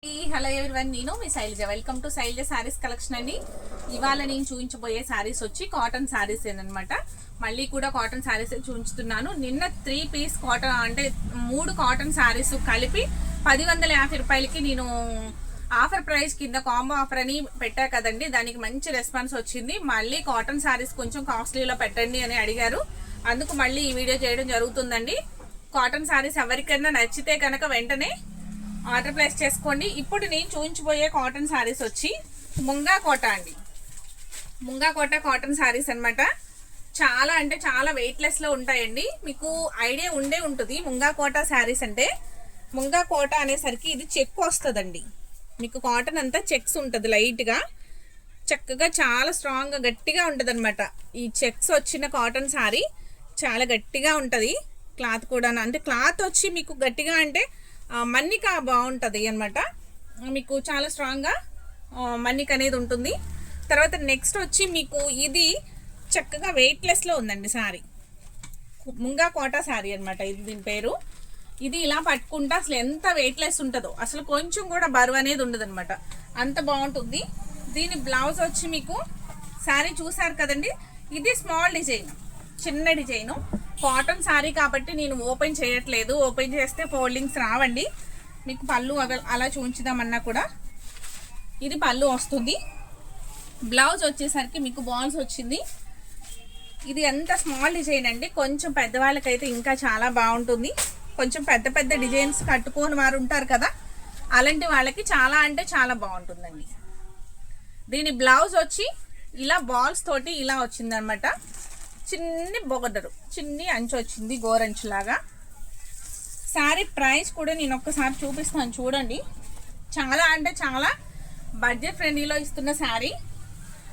Hello everyone, నేను మీ Shailaja. Welcome to Shailaja sarees collection అండి. ఇవాళ నేను చూపించబోయే శారీస్ వచ్చి కాటన్ శారీస్ ఏనమాట. మళ్ళీ కూడా కాటన్ శారీస్ చూపించుతున్నాను. నిన్న 3 పీస్ కాటన్ అంటే 3 కాటన్ శారీస్ కలిపి 1050 రూపాయలకి నేను ఆఫర్ ప్రైస్ కింద కాంబో ఆఫర్ అని పెట్టా కదండి. దానికి మంచి రెస్పాన్స్ వచ్చింది. మళ్ళీ కాటన్ శారీస్ కొంచెం కాస్ట్లీలో పెట్టండి అని అడిగారు. అందుకు మళ్ళీ ఈ వీడియో చేయడం జరుగుతుందండి. కాటన్ శారీస్ ఎవరికైనా నచ్చితే కనుక వెంటనే ఆర్డర్ ప్లేస్ చేసుకోండి. ఇప్పుడు నేను చూపించబోయే కాటన్ శారీస్ వచ్చి ముంగా కోట అండి. ముంగా కోట కాటన్ శారీస్ అనమాట. చాలా అంటే చాలా వెయిట్లెస్ లో ఉంటాయండి. మీకు ఐడియా ఉండే ఉంటుంది ముంగా కోట శారీస్ అంటే. ముంగా కోట అనేసరికి ఇది చెక్ వస్తుందండి. మీకు కాటన్ అంతా చెక్స్ ఉంటుంది, లైట్ గా చక్కగా చాలా స్ట్రాంగ్ గా గట్టిగా ఉంటుంది అనమాట. ఈ చెక్స్ వచ్చిన కాటన్ శారీ చాలా గట్టిగా ఉంటుంది. క్లాత్ కూడా అంటే క్లాత్ వచ్చి మీకు గట్టిగా అంటే మన్నిక బాగుంటుంది అనమాట. మీకు చాలా స్ట్రాంగ్గా మన్నిక అనేది ఉంటుంది. తర్వాత నెక్స్ట్ వచ్చి మీకు ఇది చక్కగా వెయిట్లెస్లో ఉందండి శారీ. ముంగా కోట శారీ అనమాట ఇది, దీని పేరు. ఇది ఇలా పట్టుకుంటే అసలు ఎంత వెయిట్లెస్ ఉంటుందో, అసలు కొంచెం కూడా బరువు అనేది ఉండదు అనమాట. అంత బాగుంటుంది. దీని బ్లౌజ్ వచ్చి మీకు శారీ చూసారు కదండి, ఇది స్మాల్ డిజైన్, చిన్న డిజైను. కాటన్ శారీ కాబట్టి నేను ఓపెన్ చేయట్లేదు. ఓపెన్ చేస్తే ఫోల్డింగ్స్ రావండి. మీకు పళ్ళు అలా చూపించుదామన్నా కూడా ఇది పళ్ళు వస్తుంది. బ్లౌజ్ వచ్చేసరికి మీకు బాల్స్ వచ్చింది. ఇది ఎంత స్మాల్ డిజైన్ అండి. కొంచెం పెద్దవాళ్ళకైతే ఇంకా చాలా బాగుంటుంది. కొంచెం పెద్ద పెద్ద డిజైన్స్ కట్టుకొని వారు ఉంటారు కదా, అలాంటి వాళ్ళకి చాలా అంటే చాలా బాగుంటుందండి. దీని బ్లౌజ్ వచ్చి ఇలా బాల్స్ తోటి ఇలా వచ్చింది అనమాట. చిన్ని బొగదరు, చిన్ని అంచు వచ్చింది, గోరంచు లాగా. శారీ ప్రైస్ కూడా నేను ఒక్కసారి చూపిస్తాను చూడండి. చాలా అంటే చాలా బడ్జెట్ ఫ్రెండ్లీలో ఇస్తున్న శారీ.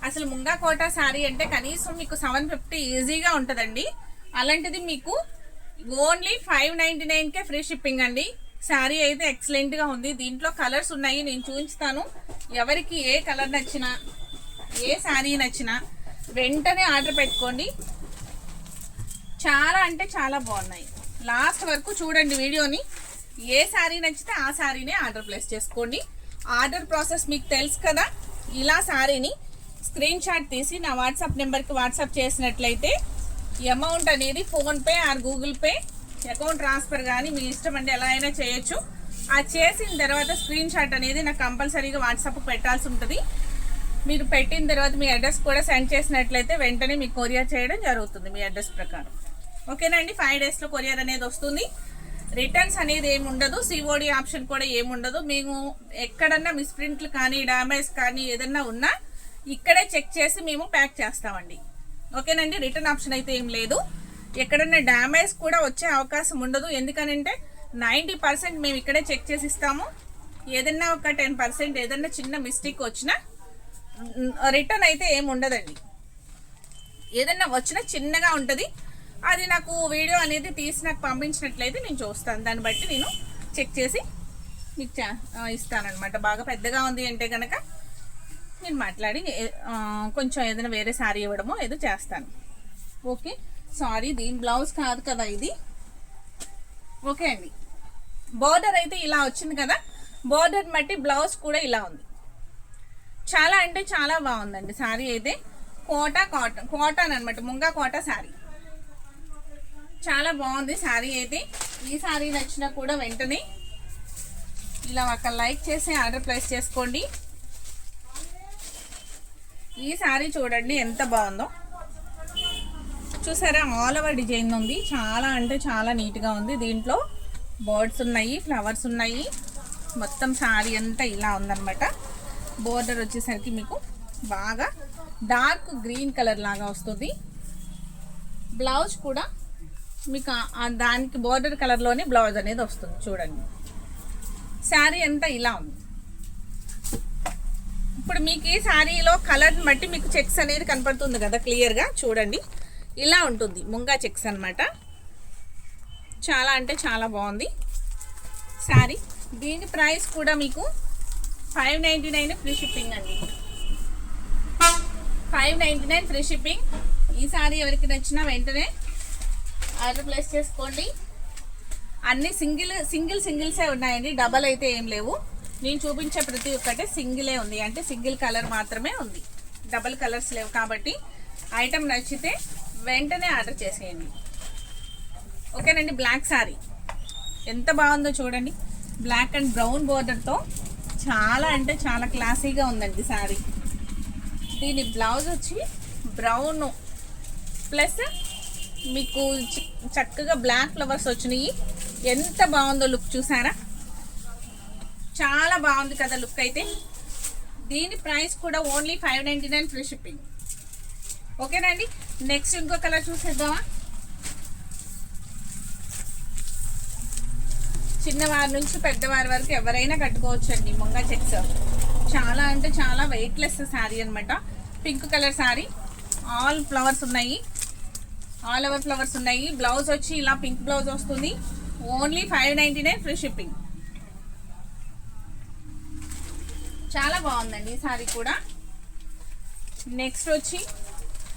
అసలు ముంగా కోట శారీ అంటే కనీసం మీకు 750 ఈజీగా ఉంటుందండి. అలాంటిది మీకు ఓన్లీ 599కే ఫ్రీ షిప్పింగ్ అండి. శారీ అయితే ఎక్సలెంట్గా ఉంది. దీంట్లో కలర్స్ ఉన్నాయి, నేను చూపిస్తాను. ఎవరికి ఏ కలర్ నచ్చినా, ఏ శారీ నచ్చినా వెంటనే ఆర్డర్ పెట్టుకోండి. చాలా అంటే చాలా బాగున్నాయి. లాస్ట్ వరకు చూడండి వీడియోని. ఏ శారీ నచ్చితే ఆ శారీనే ఆర్డర్ ప్లేస్ చేసుకోండి. ఆర్డర్ ప్రాసెస్ మీకు తెలుసు కదా. ఇలా శారీని స్క్రీన్ షాట్ తీసి నా వాట్సాప్ నెంబర్కి వాట్సాప్ చేసినట్లయితే అమౌంట్ అనేది PhonePe are Google pay account transfer కానీ మీ ఇష్టం అండి, ఎలా అయినా చేయొచ్చు. ఆ చేసిన తర్వాత స్క్రీన్ షాట్ అనేది నాకు కంపల్సరీగా వాట్సాప్ పెట్టాల్సి ఉంటుంది. మీరు పెట్టిన తర్వాత మీ అడ్రస్ కూడా సెండ్ చేసినట్లయితే వెంటనే మీకు కొరియర్ చేయడం జరుగుతుంది మీ అడ్రస్ ప్రకారం. ఓకేనండి. 5 డేస్లో కొరియర్ అనేది వస్తుంది. రిటర్న్స్ అనేది ఏమి ఉండదు. సిఓడి ఆప్షన్ కూడా ఏముండదు. మేము ఎక్కడన్నా మిస్ప్రింట్లు కానీ డ్యామేజ్ కానీ ఏదన్నా ఉన్నా ఇక్కడే చెక్ చేసి మేము ప్యాక్ చేస్తామండి. ఓకేనండి. రిటర్న్ ఆప్షన్ అయితే ఏం లేదు. ఎక్కడన్నా డ్యామేజ్ కూడా వచ్చే అవకాశం ఉండదు. ఎందుకనంటే 90% మేము ఇక్కడే చెక్ చేసి ఇస్తాము. ఏదన్నా ఒక 10% ఏదన్నా చిన్న మిస్టేక్ వచ్చినా రిటర్న్ అయితే ఏమి ఉండదండి. ఏదన్నా వచ్చినా చిన్నగా ఉంటుంది. అది నాకు వీడియో అనేది తీసి నాకు పంపించినట్లయితే నేను చూస్తాను. దాన్ని బట్టి నేను చెక్ చేసి మీకు ఇస్తానన్నమాట. బాగా పెద్దగా ఉంది అంటే కనుక నేను మాట్లాడి కొంచెం ఏదైనా వేరే శారీ ఇవ్వడమో ఏదో చేస్తాను. ఓకే. సారీ, దీని బ్లౌజ్ కాదు కదా ఇది. ఓకే అండి. బోర్డర్ అయితే ఇలా వచ్చింది కదా, బోర్డర్ బట్టి బ్లౌజ్ కూడా ఇలా ఉంది. చాలా అంటే చాలా బాగుందండి శారీ అయితే. కాటన్ అనమాట, ముంగా కోట శారీ చాలా బాగుంది శారీ అయితే. ఈ శారీ నచ్చినా కూడా వెంటనే ఇలా ఒక లైక్ చేసి ఆర్డర్ ప్లేస్ చేసుకోండి. ఈ శారీ చూడండి ఎంత బాగుందో. చూసారా, ఆల్ ఓవర్ డిజైన్ ఉంది. చాలా అంటే చాలా నీట్గా ఉంది. దీంట్లో బర్డ్స్ ఉన్నాయి, ఫ్లవర్స్ ఉన్నాయి. మొత్తం శారీ అంతా ఇలా ఉందన్నమాట. బోర్డర్ వచ్చేసరికి మీకు బాగా డార్క్ గ్రీన్ కలర్ లాగా వస్తుంది. బ్లౌజ్ కూడా మీకు దానికి బోర్డర్ కలర్లోనే బ్లౌజ్ అనేది వస్తుంది. చూడండి శారీ అంతా ఇలా ఉంది. ఇప్పుడు మీకు ఈ శారీలో కలర్ని బట్టి మీకు చెక్స్ అనేది కనపడుతుంది కదా క్లియర్గా. చూడండి ఇలా ఉంటుంది ముంగా చెక్స్ అనమాట. చాలా అంటే చాలా బాగుంది శారీ. దీని ప్రైస్ కూడా మీకు 599 ఫ్రీ షిప్పింగ్ అండి. 599 ఫ్రీ షిప్పింగ్. ఈ శారీ ఎవరికి నచ్చినా వెంటనే ఆర్డర్ ప్లేస్ చేసుకోండి. అన్ని సింగిల్సే ఉన్నాయండి, డబల్ అయితే ఏం లేవు. నేను చూపించే ప్రతి ఒక్కటి సింగిలే ఉంది, అంటే సింగిల్ కలర్ మాత్రమే ఉంది, డబల్ కలర్స్ లేవు. కాబట్టి ఐటమ్ నచ్చితే వెంటనే ఆర్డర్ చేసేయండి. ఓకేనండి. బ్లాక్ శారీ ఎంత బాగుందో చూడండి, బ్లాక్ అండ్ బ్రౌన్ బోర్డర్తో చాలా అంటే చాలా క్లాసీగా ఉందండి శారీ. దీని బ్లౌజ్ వచ్చి బ్రౌన్ ప్లస్ మీకు చక్కగా బ్లాక్ ఫ్లవర్స్ వచ్చినాయి. ఎంత బాగుందో లుక్ చూసారా, చాలా బాగుంది కదా లుక్ అయితే. దీని ప్రైస్ కూడా ఓన్లీ 599 ఫ్రీ షిప్పింగ్. ఓకేనండి. నెక్స్ట్ ఇంకో కలర్ చూసేద్దామా. చిన్నవారి నుంచి పెద్దవారి వరకు ఎవరైనా కట్టుకోవచ్చండి. ముంగా చెక్స్ చాలా అంటే చాలా వెయిట్లెస్ శారీ అనమాట. Pink colour sari, all flowers ఉన్నాయి, ఆల్ ఓవర్ ఫ్లవర్స్ ఉన్నాయి. బ్లౌజ్ వచ్చి ఇలా పింక్ బ్లౌజ్ వస్తుంది. Only 599 free shipping. చాలా బాగుందండి ఈ శారీ కూడా. నెక్స్ట్ వచ్చి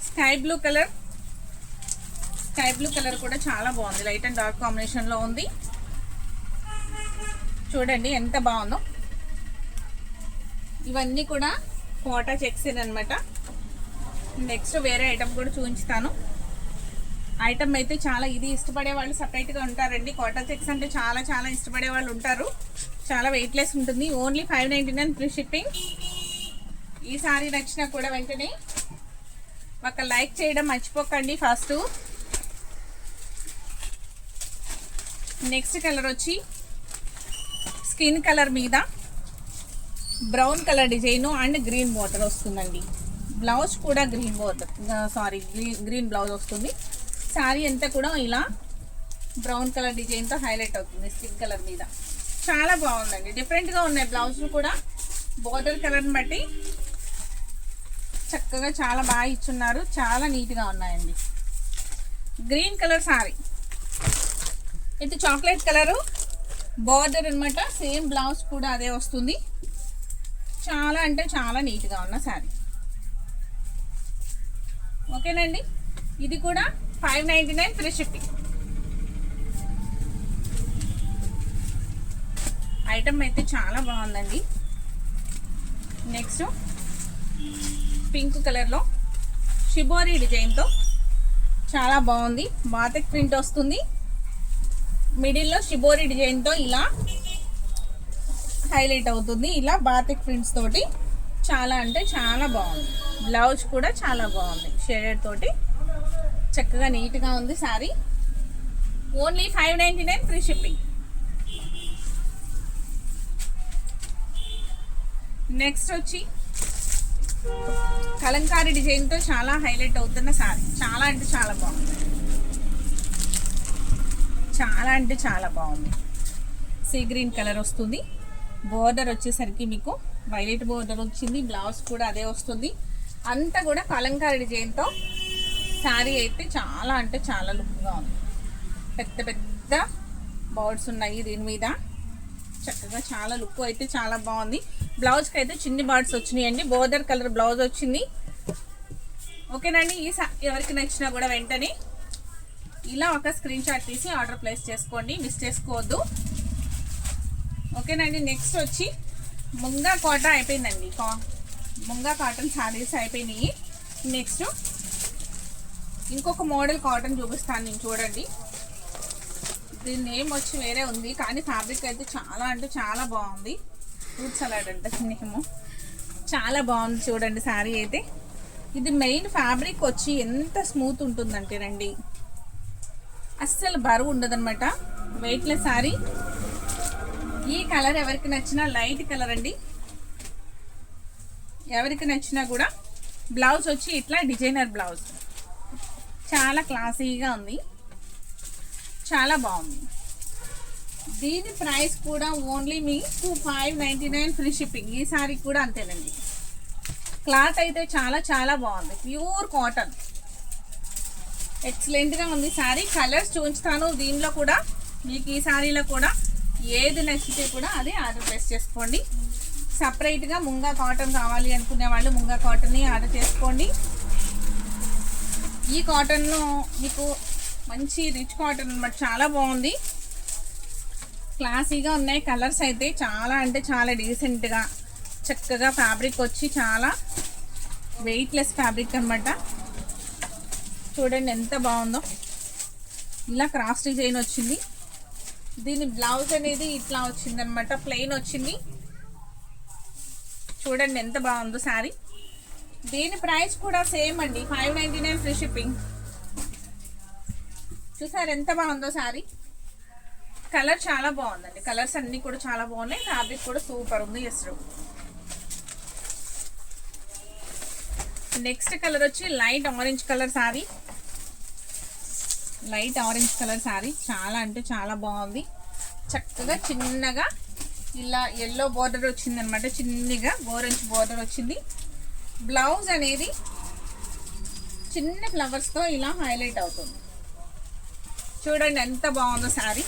sky blue colour. Sky blue colour కూడా చాలా బాగుంది, లైట్ అండ్ డార్క్ కాంబినేషన్లో ఉంది. చూడండి ఎంత బాగుందో. ఇవన్నీ కూడా కోటా చెక్స్ అనమాట. నెక్స్ట్ వేరే ఐటమ్ కూడా చూపించుతాను. ఐటమ్ అయితే చాలా, ఇది ఇష్టపడే వాళ్ళు సపరేట్గా ఉంటారండి. కోటా చెక్స్ అంటే చాలా చాలా ఇష్టపడే వాళ్ళు ఉంటారు. చాలా వెయిట్లెస్ ఉంటుంది. Only 599 free shipping. ఈ సారీ నచ్చినా కూడా వెంటనే ఒక లైక్ చేయడం మర్చిపోకండి ఫస్ట్. నెక్స్ట్ కలర్ వచ్చి స్కిన్ కలర్ మీద brown colour design and green border వస్తుందండి. బ్లౌజ్ కూడా green border, sorry green blouse వస్తుంది. శారీ అంతా కూడా ఇలా బ్రౌన్ కలర్ డిజైన్తో హైలైట్ అవుతుంది స్కిన్ కలర్ మీద. చాలా బాగుందండి, డిఫరెంట్గా ఉన్నాయి బ్లౌజులు కూడా. బోర్డర్ కలర్ని బట్టి చక్కగా చాలా బాగా ఇచ్చున్నారు, చాలా నీట్గా ఉన్నాయండి. గ్రీన్ కలర్ శారీ, ఇది చాక్లెట్ కలరు బోర్డర్ అనమాట. సేమ్ బ్లౌజ్ కూడా అదే వస్తుంది. చాలా అంటే చాలా నీట్గా ఉన్న శారీ. ఓకేనండి. ఇది కూడా 599 ఫ్రీ షిప్పింగ్. ఐటమ్ అయితే చాలా బాగుందండి. నెక్స్ట్ పింక్ కలర్లో షిబోరి డిజైన్తో చాలా బాగుంది. బాతిక్ ప్రింట్ వస్తుంది. మిడిల్లో షిబోరి డిజైన్తో ఇలా హైలైట్ అవుతుంది. ఇలా బాతిక్ ప్రింట్స్ తోటి చాలా అంటే చాలా బాగుంది. బ్లౌజ్ కూడా చాలా బాగుంది, షేడెడ్ తోటి చక్కగా నీట్గా ఉంది sari. Only 599 free shipping. Next వచ్చి కలంకారీ డిజైన్తో చాలా హైలైట్ అవుతున్న శారీ. చాలా అంటే చాలా బాగుంది, చాలా అంటే చాలా బాగుంది. సీ గ్రీన్ కలర్ వస్తుంది. బోర్డర్ వచ్చేసరికి మీకు వైలెట్ బోర్డర్ వచ్చింది. బ్లౌజ్ కూడా అదే వస్తుంది. అంతా కూడా కలంకారీ డిజైన్తో శారీ అయితే చాలా అంటే చాలా లుక్గా ఉంది. పెద్ద పెద్ద బర్డ్స్ ఉన్నాయి దీని మీద. చక్కగా చాలా లుక్ అయితే చాలా బాగుంది. బ్లౌజ్కి అయితే చిన్ని బర్డ్స్ వచ్చినాయండి. బోర్డర్ కలర్ బ్లౌజ్ వచ్చింది. ఓకేనండి. ఈ ఎవరికి నచ్చినా కూడా వెంటనే ఇలా ఒక స్క్రీన్ షాట్ తీసి ఆర్డర్ ప్లేస్ చేసుకోండి, మిస్ చేసుకోవద్దు. ఓకేనండి. నెక్స్ట్ వచ్చి ముంగా కోట అయిపోయిందండి. ముంగా కాటన్ శారీస్ అయిపోయినాయి. నెక్స్ట్ ఇంకొక మోడల్ కాటన్ చూపిస్తాను నేను, చూడండి. దీని నేమ్ వచ్చి వేరే ఉంది, కానీ ఫ్యాబ్రిక్ అయితే చాలా అంటే చాలా బాగుంది. ఫ్రూట్ సలాడ్ అంటే నేమో చాలా బాగుంది. చూడండి శారీ అయితే. ఇది మెయిన్ ఫ్యాబ్రిక్ వచ్చి ఎంత స్మూత్ ఉంటుందంటే రండి, అస్సలు బరువు ఉండదన్నమాట. వెయిట్లెస్ శారీ. ఈ కలర్ ఎవరికి నచ్చినా లైట్ కలర్ అండి. ఎవరికి నచ్చినా కూడా బ్లౌజ్ వచ్చి ఇట్లా డిజైనర్ బ్లౌజ్ చాలా క్లాసీగా ఉంది, చాలా బాగుంది. దీని ప్రైస్ కూడా ఓన్లీ మీకు 599 ఫ్రీ షిప్పింగ్. ఈ సారీ కూడా అంతేనండి. క్లాత్ అయితే చాలా చాలా బాగుంది, ప్యూర్ కాటన్, ఎక్సలెంట్గా ఉంది సారీ. కలర్స్ చూపించుతాను దీనిలో కూడా. మీకు ఈ సారీలో కూడా ఏది నచ్చితే కూడా అది ఆర్డర్ ప్లేస్ చేసుకోండి. సపరేట్గా ముంగా కాటన్ కావాలి అనుకునే వాళ్ళు ముంగా కాటన్ని ఆర్డర్ చేసుకోండి. ఈ కాటన్లో మీకు మంచి రిచ్ కాటన్ అన్నమాట, చాలా బాగుంది. క్లాసీగా ఉన్నాయి. కలర్స్ అయితే చాలా అంటే చాలా డీసెంట్గా చక్కగా ఫ్యాబ్రిక్ వచ్చి చాలా వెయిట్లెస్ ఫ్యాబ్రిక్ అనమాట. చూడండి ఎంత బాగుందో. ఇలా క్రాస్ డిజైన్ వచ్చింది. దీని బ్లౌజ్ అనేది ఇట్లా వచ్చిందనమాట, ప్లెయిన్ వచ్చింది. చూడండి ఎంత బాగుందో శారీ. దీని ప్రైస్ కూడా సేమ్ అండి, 599 ఫ్రీ షిప్పింగ్. చూసారు ఎంత బాగుందో శారీ. కలర్ చాలా బాగుందండి, కలర్స్ అన్ని కూడా చాలా బాగున్నాయి. ఫ్యాబ్రిక్ కూడా సూపర్ ఉంది అసలు. నెక్స్ట్ కలర్ వచ్చి light orange colour sari. Light orange colour sari చాలా అంటే చాలా బాగుంది. చక్కగా చిన్నగా ఇలా ఎల్లో బోర్డర్ వచ్చింది అనమాట, చిన్నగా ఆరెంజ్ బోర్డర్ వచ్చింది. బ్లౌజ్ అనేది చిన్న ఫ్లవర్స్తో ఇలా హైలైట్ అవుతుంది. చూడండి ఎంత బాగుందో శారీ.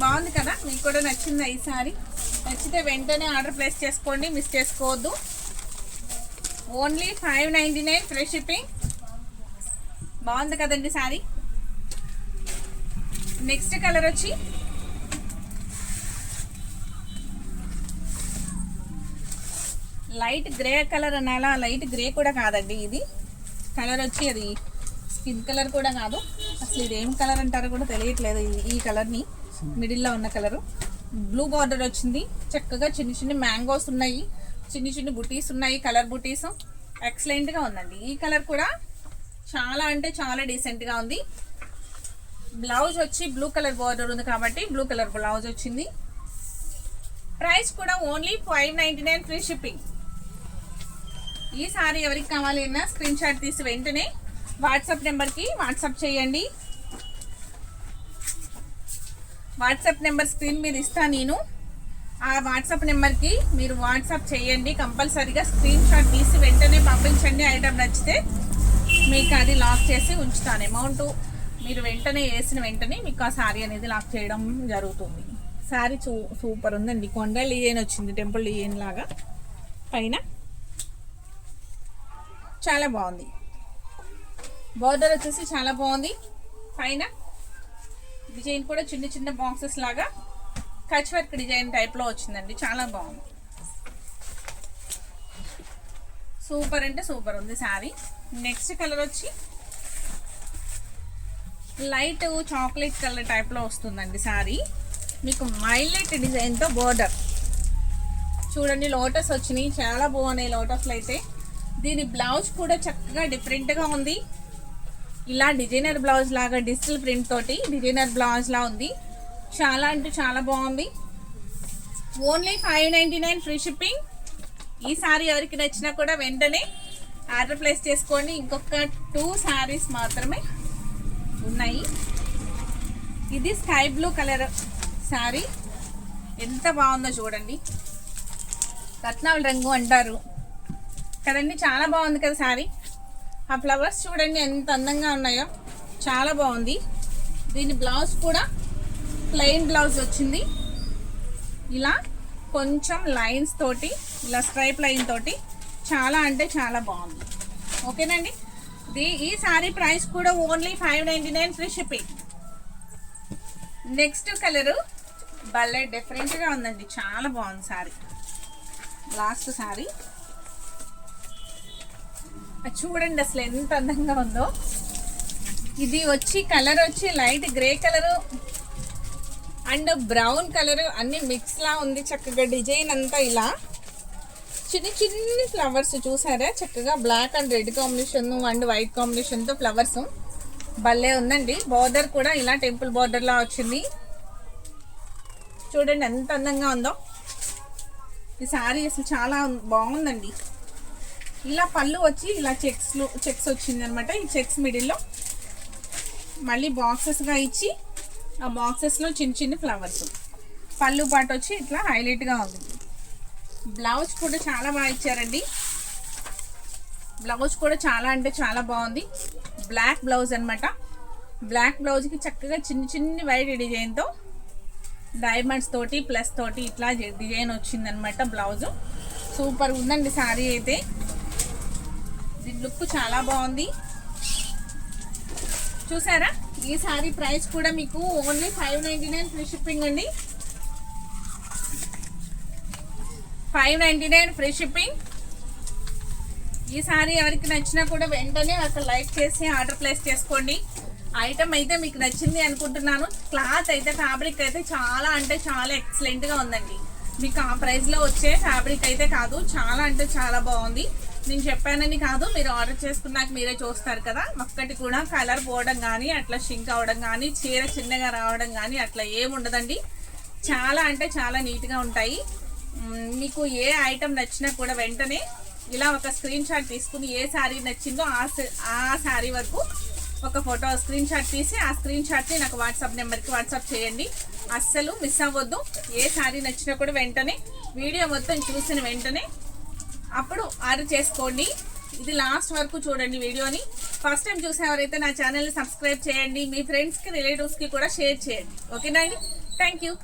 బాగుంది కదా, మీకు కూడా నచ్చిందా ఈ శారీ? నచ్చితే వెంటనే ఆర్డర్ ప్లేస్ చేసుకోండి, మిస్ చేసుకోవద్దు. Only 599 free shipping. బాగుంది కదండి శారీ. నెక్స్ట్ కలర్ వచ్చి లైట్ గ్రే కలర్ అనాలా, లైట్ గ్రే కూడా కాదండి ఇది. కలర్ వచ్చి అది స్కిన్ కలర్ కూడా కాదు, అసలు ఇది ఏం కలర్ అంటారో కూడా తెలియట్లేదు. ఈ కలర్ని మిడిల్లో ఉన్న కలరు. బ్లూ బార్డర్ వచ్చింది. చక్కగా చిన్న చిన్న మ్యాంగోస్ ఉన్నాయి, చిన్న చిన్న బుటీస్ ఉన్నాయి, కలర్ బుటీస్. ఎక్సలెంట్గా ఉందండి. ఈ కలర్ కూడా చాలా అంటే చాలా డీసెంట్గా ఉంది. బ్లౌజ్ వచ్చి బ్లూ కలర్ బార్డర్ ఉంది కాబట్టి బ్లూ కలర్ బ్లౌజ్ వచ్చింది. ప్రైస్ కూడా ఓన్లీ 599 ఫ్రీ షిప్పింగ్. ఈ సారీ ఎవరికి కావాలి అన్నా స్క్రీన్ షాట్ తీసి వెంటనే వాట్సాప్ నెంబర్కి వాట్సాప్ చేయండి. వాట్సాప్ నెంబర్ స్క్రీన్ మీద ఇస్తాను నేను. ఆ వాట్సాప్ నెంబర్కి మీరు వాట్సాప్ చేయండి. కంపల్సరీగా స్క్రీన్ షాట్ తీసి వెంటనే పంపించండి. ఐటమ్ నచ్చితే మీకు అది లాక్ చేసి ఉంచుతాను. అమౌంట్ మీరు వెంటనే వేసిన వెంటనే మీకు ఆ శారీ అనేది లాక్ చేయడం జరుగుతుంది. శారీ సూపర్ ఉందండి. కొండ డిజైన్ వచ్చింది, టెంపుల్ డిజైన్ లాగా పైన. చాలా బాగుంది. బోర్డర్ వచ్చేసి చాలా బాగుంది. పైన డిజైన్ కూడా చిన్న చిన్న బాక్సెస్ లాగా కచ్ వర్క్ డిజైన్ టైప్లో వచ్చిందండి. చాలా బాగుంది. సూపర్ అంటే సూపర్ ఉంది శారీ. నెక్స్ట్ కలర్ వచ్చి లైట్ చాక్లెట్ కలర్ టైప్లో వస్తుందండి శారీ. మీకు హైలైట్ డిజైన్తో బోర్డర్ చూడండి. లోటస్ వచ్చినాయి, చాలా బాగున్నాయి లోటస్లు అయితే. దీని బ్లౌజ్ కూడా చక్కగా డిఫరెంట్గా ఉంది. ఇలా డిజైనర్ బ్లౌజ్ లాగా డిజిటల్ ప్రింట్ తోటి డిజైనర్ బ్లౌజ్ లా ఉంది. చాలా అంటే చాలా బాగుంది. Only 599 free shipping. ఈ సారీ ఎవరికి నచ్చినా కూడా వెంటనే ఆర్డర్ ప్లేస్ చేసుకోండి. ఇంకొక 2 సారీస్ మాత్రమే ఉన్నాయి. ఇది స్కై బ్లూ కలర్ శారీ. ఎంత బాగుందో చూడండి. రత్నాల రంగు అంటారు కదండి. చాలా బాగుంది కదా శారీ. ఆ ఫ్లవర్స్ చూడండి ఎంత అందంగా ఉన్నాయో, చాలా బాగుంది. దీని బ్లౌజ్ కూడా ప్లెయిన్ బ్లౌజ్ వచ్చింది. ఇలా కొంచెం లైన్స్ తోటి, ఇలా స్ట్రైప్ లైన్ తోటి చాలా అంటే చాలా బాగుంది. ఓకేనండి. ఈ శారీ ప్రైస్ కూడా only 599 free shipping. Next colour భలే డిఫరెంట్గా ఉందండి, చాలా బాగుంది శారీ. లాస్ట్ శారీ చూడండి అసలు ఎంత అందంగా ఉందో. ఇది వచ్చి కలర్ వచ్చి light grey colour and brown colour అన్ని మిక్స్ లా ఉంది. చక్కగా డిజైన్ అంతా ఇలా చిన్న చిన్ని ఫ్లవర్స్ చూసారా, చక్కగా black and red combination and white కాంబినేషన్తో ఫ్లవర్స్ భలే ఉందండి. బోర్డర్ కూడా ఇలా టెంపుల్ బోర్డర్ లా వచ్చింది. చూడండి ఎంత అందంగా ఉందో ఈ శారీ. అసలు చాలా బాగుందండి. ఇలా పళ్ళు వచ్చి ఇలా చెక్స్ వచ్చింది అనమాట. ఈ చెక్స్ మిడిల్లో మళ్ళీ బాక్సెస్గా ఇచ్చి ఆ బాక్సెస్లో చిన్న చిన్న ఫ్లవర్స్. పళ్ళు పాటు వచ్చి ఇట్లా హైలైట్గా ఉంది. బ్లౌజ్ కూడా చాలా బాగా ఇచ్చారండి. బ్లౌజ్ కూడా చాలా అంటే చాలా బాగుంది. బ్లాక్ బ్లౌజ్ అనమాట. బ్లాక్ బ్లౌజ్కి చక్కగా చిన్న చిన్ని వైట్ డిజైన్తో డైమండ్స్ తోటి ప్లస్ తోటి ఇట్లా డిజైన్ వచ్చిందనమాట బ్లౌజ్. సూపర్ ఉందండి శారీ అయితే. దీని లుక్ చాలా బాగుంది. చూసారా ఈ సారీ ప్రైస్ కూడా మీకు ఓన్లీ 599 ఫ్రీ షిప్పింగ్ అండి. 599 ఫ్రీ షిప్పింగ్. ఈ సారీ ఎవరికి నచ్చినా కూడా వెంటనే అసలు లైక్ చేసి ఆర్డర్ ప్లేస్ చేసుకోండి. ఐటమ్ అయితే మీకు నచ్చింది అనుకుంటున్నాను. క్లాత్ అయితే ఫ్యాబ్రిక్ అయితే చాలా అంటే చాలా ఎక్సలెంట్గా ఉందండి. మీకు ఆ ప్రైస్లో వచ్చే ఫ్యాబ్రిక్ అయితే కాదు, చాలా అంటే చాలా బాగుంది. నేను చెప్పానని కాదు, మీరు ఆర్డర్ చేసుకున్నాక మీరే చూస్తారు కదా. ఒక్కటి కూడా కలర్ పోవడం కానీ అట్లా షింక్ అవ్వడం కానీ చీర చిన్నగా రావడం కానీ అట్లా ఏముండదండి. చాలా అంటే చాలా నీట్గా ఉంటాయి. మీకు ఏ ఐటమ్ నచ్చినా కూడా వెంటనే ఇలా ఒక స్క్రీన్ షాట్ తీసుకుని ఏ శారీ నచ్చిందో ఆ శారీ వరకు ఒక ఫోటో స్క్రీన్ షాట్ తీసి ఆ స్క్రీన్ షాట్ని నాకు వాట్సాప్ నెంబర్కి వాట్సాప్ చేయండి. అస్సలు మిస్ అవ్వద్దు. ఏ శారీ నచ్చినా కూడా వెంటనే వీడియో మొత్తం చూసిన వెంటనే అప్పుడు ఆర్డర్ చేసుకోండి. ఇది లాస్ట్ వరకు చూడండి వీడియోని. ఫస్ట్ టైం చూసేవారైతే నా ఛానల్ని సబ్స్క్రైబ్ చేయండి. మీ ఫ్రెండ్స్కి రిలేటివ్స్కి కూడా షేర్ చేయండి. ఓకేనా అండి? Thank you.